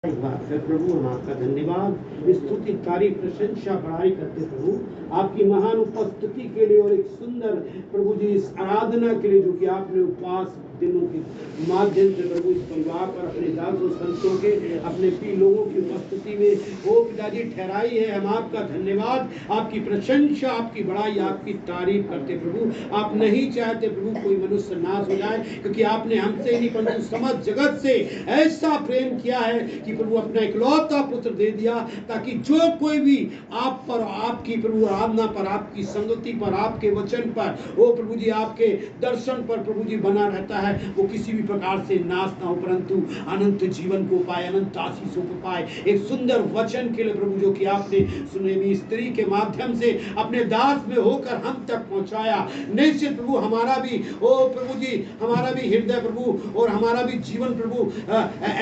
एक बार फिर प्रभु हम आपका धन्यवाद, स्तुति, तारीफ, प्रशंसा, बड़ाई करते प्रभु आपकी महान उपस्थिति के लिए और एक सुंदर प्रभु जी इस आराधना के लिए जो कि आपने उपवास दिनों के माध्यम से प्रभु इस परिवार पर अपने दासों संतों के अपने प्रिय लोगों की उपस्थिति में वो पिताजी ठहराई है। हम आपका धन्यवाद, आपकी प्रशंसा, आपकी बड़ाई, आपकी तारीफ करते प्रभु। आप नहीं चाहते प्रभु कोई मनुष्य नाश हो जाए, क्योंकि आपने हमसे नहीं परंतु समस्त जगत से ऐसा प्रेम किया है कि प्रभु अपना इकलौता पुत्र दे दिया, ताकि जो कोई भी आप पर, आपकी प्रभु आराधना पर, आपकी संगति पर, आपके वचन पर, वो प्रभु जी आपके दर्शन पर प्रभु जी बना रहता है, वो किसी भी प्रकार से नाश ना हो, परंतु अनंत जीवन को पाए, अनंत आशीषों को पाए। एक सुंदर वचन के लिए प्रभु जो कि आपने सुनेमी स्त्री के माध्यम से अपने दास में होकर हम तक पहुंचाया, निश्चित प्रभु हमारा भी ओ प्रभु जी, हमारा भी हृदय प्रभु और हमारा भी जीवन प्रभु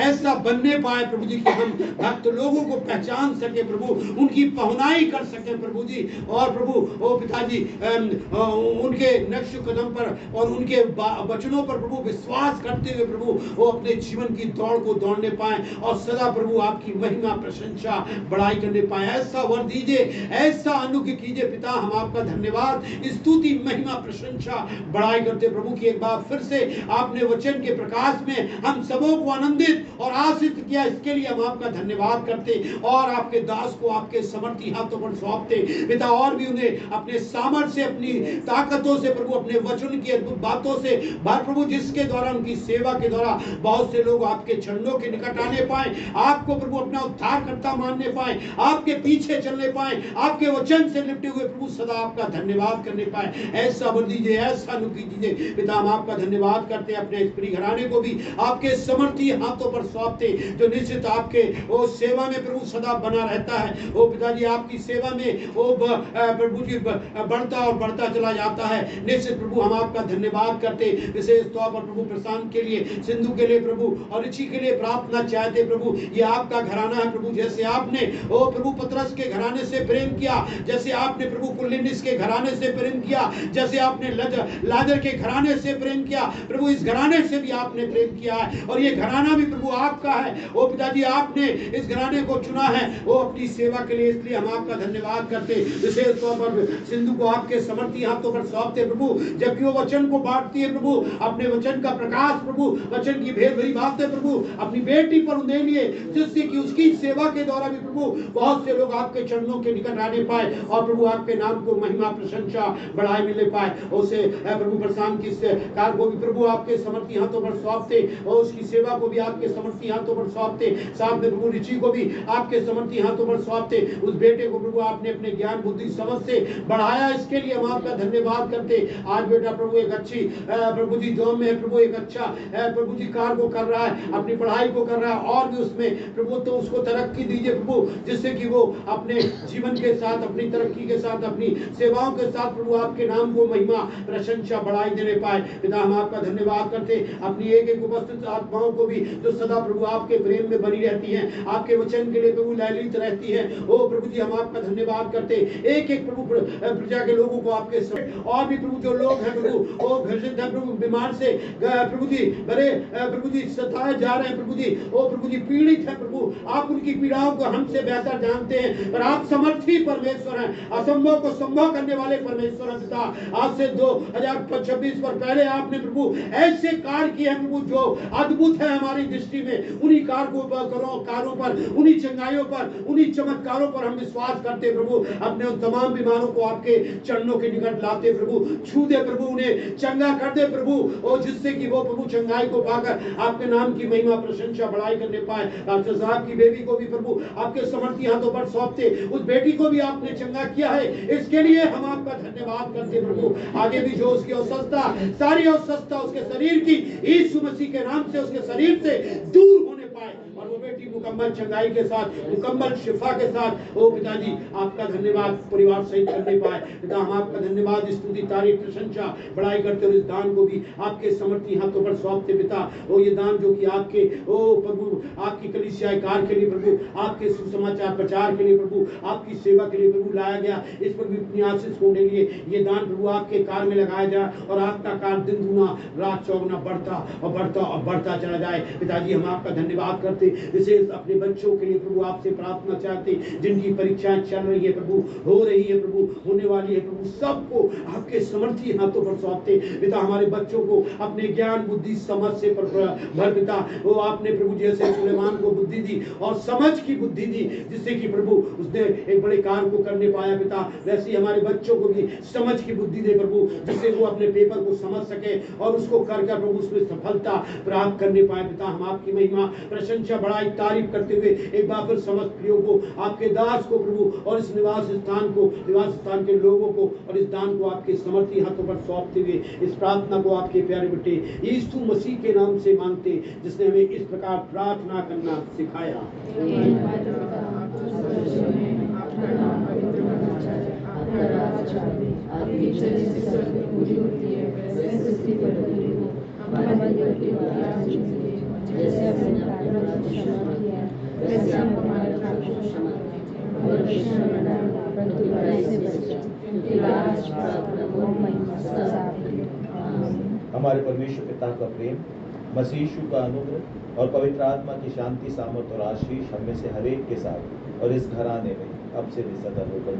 ऐसा बनने पाए प्रभु जी कि हम भक्त लोगों को पहचान सके प्रभु, उनकी पहुनाई कर सके प्रभु जी, और प्रभु ओ पिताजी उनके नक्श कदम पर और उनके वचनों पर प्रभु विश्वास करते हुए प्रभु वो अपने जीवन की दौड़ को दौड़ने पाए और सदा प्रभु आपकी महिमा, प्रशंसा, बड़ाई करने पाए। ऐसा वर दीजिए, ऐसा अनुग्रह कीजिए पिता। हम आपका धन्यवाद, स्तुति, महिमा, प्रशंसा, बड़ाई करते प्रभु की एक बार फिर से आपने वचन के प्रकाश में हम सबों को आनंदित और आशीषित किया, इसके लिए हम आपका धन्यवाद करते और आपके दास को आपके समर्थी हाथों पर सौंपते पिता, और भी उन्हें अपने सामर्थ्य से, अपनी ताकतों से प्रभु, अपने वचन की अद्भुत बातों से प्रभु, जिसके द्वारा उनकी सेवा के द्वारा बहुत से लोग आपके चरणों के निकट आने पाए, आपको प्रभु अपना उद्धार करता मानने पाए, आपके पीछे चलने पाए, आपके वचन से लिपटे हुए प्रभु सदा आपका धन्यवाद करने पाए। ऐसा बर दीजिए, ऐसा अनुग्रह दीजिए पिता। हम आपका धन्यवाद करते हैं, अपने इस प्रिय घराने को भी आपके समर्थी हाथों पर सौंपते, जो निश्चित आपके वो सेवा में प्रभु सदा बना रहता है। ओ पिताजी आपकी सेवा में वो प्रभु जी बढ़ता और बढ़ता चला जाता है। निश्चित प्रभु हम आपका धन्यवाद करते, विशेष तौर पर प्रभु प्रशांत के लिए, सिंधु के लिए प्रभु और ऋषि के लिए प्रार्थना चाहते प्रभु। ये आपका घराना है प्रभु, जैसे आपने ओ प्रभु पतरस के घराने से प्रेम किया, जैसे आपने प्रभु कुलिनिस के घराने से प्रेम किया, जैसे आपने लाजर के घराने से प्रेम किया प्रभु, इस घराने से भी आपने प्रेम किया है और ये घराना भी प्रभु आपका है। ओ पिताजी आपने इस घराने को चुना है वो अपनी सेवा के लिए, इसलिए हम आपका धन्यवाद करते। विशेष तौर पर सिंधु को आपके समर्थी हाथों पर सौंपते प्रभु, जबकि वो वचन को बांटती है प्रभु, अपने वचन का प्रकाश प्रभु, वचन की भेद भरी बातें प्रभु अपनी बेटी पर उन्हें लिए, जिससे कि उसकी सेवा के द्वारा भी प्रभु बहुत से लोग आपके चरणों के निकट आने पाए और प्रभु आपके नाम को महिमा, प्रशंसा, बढ़ाई मिलने पाए। उसे प्रभु प्रशांत की कार को भी प्रभु आपके समर्थी हाथों पर सौंपते और उसकी सेवा को भी आपके समर्थी हाथों पर सौंपते, साथ में प्रभु ऋषि को भी आपके समर्थी हाथों पर सौंपते। उस बेटे को प्रभु आपने अपने ज्ञान, बुद्धि, समझ से बढ़ाया, इसके लिए हम आपका धन्यवाद करते। आज बेटा प्रभु एक अच्छी प्रभु जी जॉब में है प्रभु, एक अच्छा प्रभु जी कार को कर रहा है, अपनी पढ़ाई को कर रहा है, और भी उसमें प्रभु तो उसको तरक्की दीजिए प्रभु, जिससे कि वो अपने जीवन के साथ, अपनी तरक्की के साथ, अपनी सेवाओं के साथ प्रभु आपके नाम को महिमा, प्रशंसा, बढ़ाई देने पाए। पिता हम आपका धन्यवाद करते, अपनी एक एक उपस्थित आत्माओं को भी जो सदा प्रभु आपके प्रेम में बनी रहती हैं, आपके वचन के लिए प्रभु ललित रहती है, ओ प्रभु जी हम आपका धन्यवाद करते। एक एक प्रभु प्रजा के लोगों को आपके और भी प्रभु जो लोग हैं प्रभु वो घृषित है प्रभु, बीमार से प्रभु जी बड़े प्रभु जी सताए जा रहे हैं प्रभु जी, ओ प्रभु जी पीड़ित है प्रभु, आप उनकी पीड़ाओं को हमसे बेहतर जानते हैं, पर आप समर्थी परमेश्वर हैं, असंभव को संभव करने वाले परमेश्वर हैं पिता। आज से 2026 पर पहले आपने प्रभु ऐसे कार्य किए हैं प्रभु जो अद्भुत है हमारी दृष्टि में, उन्हीं कारों पर, उन्हीं चंगाइयों पर, उन्हीं चमत्कारों पर हम विश्वास करते प्रभु। अपने उन तमाम बीमारों को आपके चरणों के निकट लाते प्रभु, छू दे प्रभु, उन्हें चंगा कर दे प्रभु, और जिससे कि वो प्रभु चंगाई को पाकर आपके नाम की महिमा, प्रशंसा, बढ़ाई करने पाए। डॉक्टर साहब की बेबी को भी प्रभु आपके समर्थी हाथों पर सौंपते, उस बेटी को भी आपने चंगा किया है, इसके लिए हम आपका धन्यवाद करते प्रभु। आगे भी जो उसकी अस्वस्थता, सारी अस्वस्थता उसके शरीर की यीशु मसीह के नाम से उसके शरीर से दूर होने पाए और वो बेटी मुकम्मल चंगाई के साथ, मुकम्मल शिफा के साथ ओ पिताजी आपका धन्यवाद परिवार सहित करने पाए। पिता हम आपका धन्यवाद, स्तुति, तारीफ, प्रशंसा, बड़ाई करते और इस दान को भी आपके समर्थी हाथों पर सौंपते पिता। ओ ये दान जो कि आपके ओ प्रभु आपकी कलीसिया कार के लिए प्रभु, आपके सुसमाचार प्रचार के लिए प्रभु, आपकी सेवा के लिए प्रभु लाया गया, इस पर भी अपनी आशीष होने लिए ये दान प्रभु आपके कार में लगाया जाए और आपका कार दिन दुना रात चौगुना बढ़ता और बढ़ता और बढ़ता चला जाए। पिताजी हम आपका धन्यवाद करते, विशेष अपने बच्चों के लिए प्रभु आपसे प्रार्थना चाहते, जिनकी परीक्षाएं चल रही है प्रभु, हो रही है प्रभु, होने वाली है प्रभु, सबको आपके समर्थी हाथों पर सौंपते पिता। हमारे बच्चों को अपने ज्ञान बुद्धि समझ से भर पिता। वो आपने प्रभु जैसे सुलेमान को बुद्धि दी और समझ की बुद्धि दी, जिससे कि प्रभु उसने एक बड़े कार्य को करने पाया पिता, वैसे ही हमारे बच्चों को भी समझ की बुद्धि दे प्रभु, जिससे वो अपने पेपर को समझ सके और उसको कर प्रभु उसमें सफलता प्राप्त करने पाए पिता। हम आपकी महिमा प्रशंसा बड़ाई तारीफ करते हुए एक बार फिर समस्त प्रियो को, आपके दास को प्रभु और इस निवास स्थान के लोगों को और इस दान को आपके समर्थी हाथों पर सौंपते हुए इस प्रार्थना को आपके प्यारे बेटे यीशु मसीह के नाम से मांगते, जिसने हमें इस प्रकार प्रार्थना करना सिखाया। हमारे परमेश्वर पिता का प्रेम, मसीह यीशु का अनुग्रह और पवित्र आत्मा की शांति, सामर्थ और आशीष हम में से हर एक के साथ और इस घराने में अब से भी सदा होकर